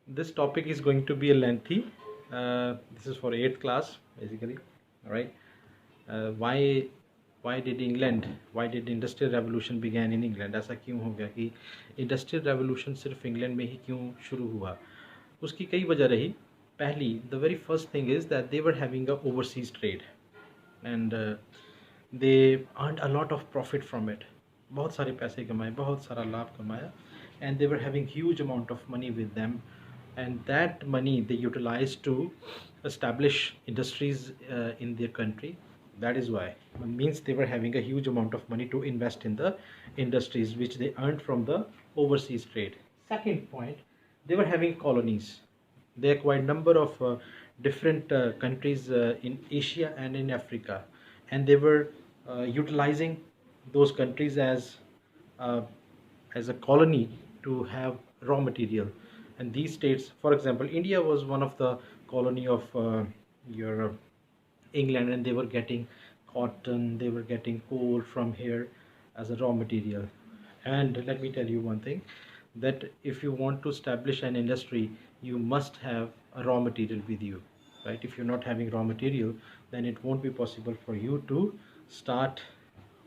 This topic is going to be a lengthy. This is for 8th class basically. All right. Why did England, why did industrial revolution began in England? ऐसा क्यों हो गया कि industrial revolution सिर्फ England में ही क्यों शुरू हुआ? उसकी कई वजह रही. पहली, the very first thing is that they were having a overseas trade and they earned a lot of profit from it. बहुत सारे पैसे कमाए, बहुत सारा लाभ कमाया, and they were having huge amount of money with them, and that money they utilized to establish industries in their country. That is why it means they were having a huge amount of money to invest in the industries which they earned from the overseas trade. Second point, they were having colonies. They acquired number of different countries in Asia and in Africa, and they were utilizing those countries uh, as a colony to have raw material. And these states, for example, India was one of the colony of your England, and they were getting cotton, they were getting coal from here as a raw material. And let me tell you one thing, that if you want to establish an industry, you must have a raw material with you, right? If you're not having raw material, then it won't be possible for you to start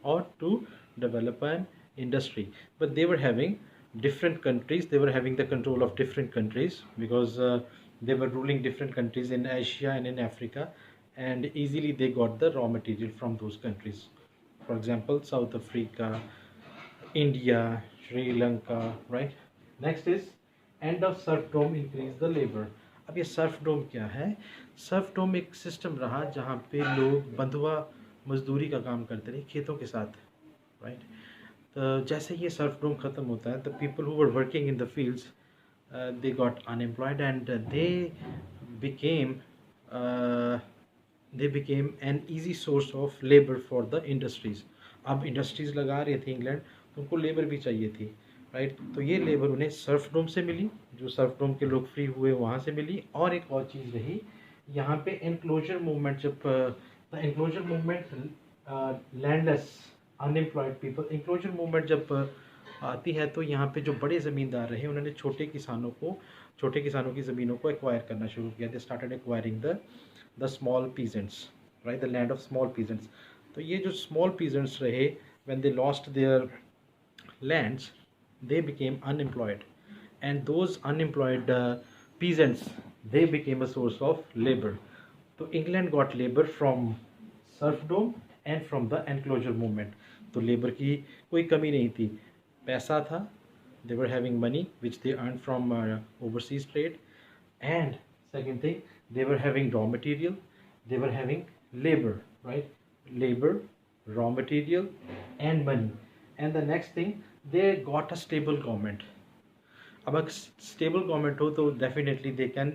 or to develop an industry. But they were having different countries, they were having the control of different countries because they were ruling different countries in Asia and in Africa, and easily they got the raw material from those countries. For example, South Africa, India, Sri Lanka, right? Next is end of serfdom increase the labor. अब ये सर्फडोम क्या है? सर्फडोम एक system रहा जहाँ पे लोग बंधुआ मजदूरी का काम करते रहे खेतों के साथ, राइट? तो जैसे ये सर्फडोम ख़त्म होता है, the people who were working in the fields they got unemployed, and became uh, they became an easy source of labor for the industries. अब इंडस्ट्रीज लगा रहे थे इंग्लैंड, तो उनको लेबर भी चाहिए थी, राइट? तो ये लेबर उन्हें सर्फडोम से मिली, जो सर्फडोम के लोग फ्री हुए वहाँ से मिली. और एक और चीज़ रही यहाँ पे एनक्लोजर मूवमेंट. जब the enclosure movement landless unemployed people, enclosure movement जब आती है तो यहाँ पे जो बड़े ज़मींदार रहे उन्होंने छोटे किसानों की ज़मीनों को एक्वायर करना शुरू किया. They started acquiring the small peasants, right? The land of small peasants. तो ये जो स्मॉल पीजेंट्स रहे, when they lost their lands, they became unemployed, and those unemployed peasants, they became a source of labor. So England got labor from serfdom and from the enclosure movement. तो labor की कोई कमी नहीं थी, पैसा था, they were having money which they earned from overseas trade, and second thing, they were having raw material, they were having labor, right? Labor, raw material and money. And the next thing, they got a stable government. अब अगर stable government हो तो definitely they can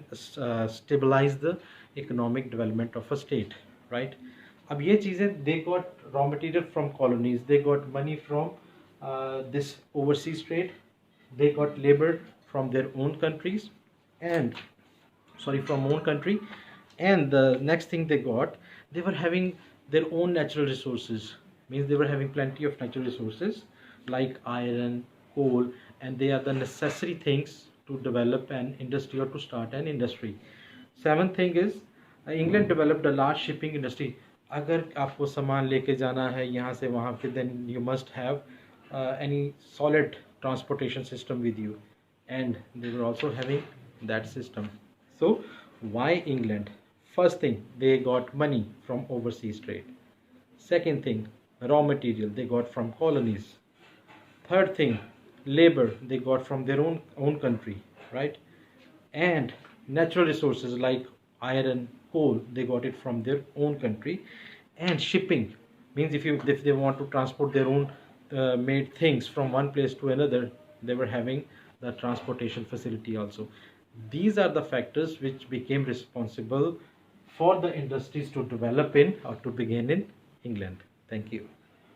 stabilize the economic development of a state, right? अब ये चीज़ें, they got raw material from colonies, they got money from this overseas trade, they got labor from their own countries, and from own country. And the next thing they got, they were having their own natural resources, means they were having plenty of natural resources like iron, coal, and they are the necessary things to develop an industry or to start an industry. Seventh thing is England developed a large shipping industry. अगर आपको सामान लेके जाना है यहाँ से वहाँ पे, then you must have any solid transportation system with you, and they were also having that system. So why England? First thing, they got money from overseas trade. Second thing, raw material they got from colonies. Third thing, labor they got from their own country, right? And natural resources like iron, coal, they got it from their own country. And shipping means if they want to transport their own made things from one place to another, they were having the transportation facility also. These are the factors which became responsible for the industries to develop in or to begin in England. Thank you.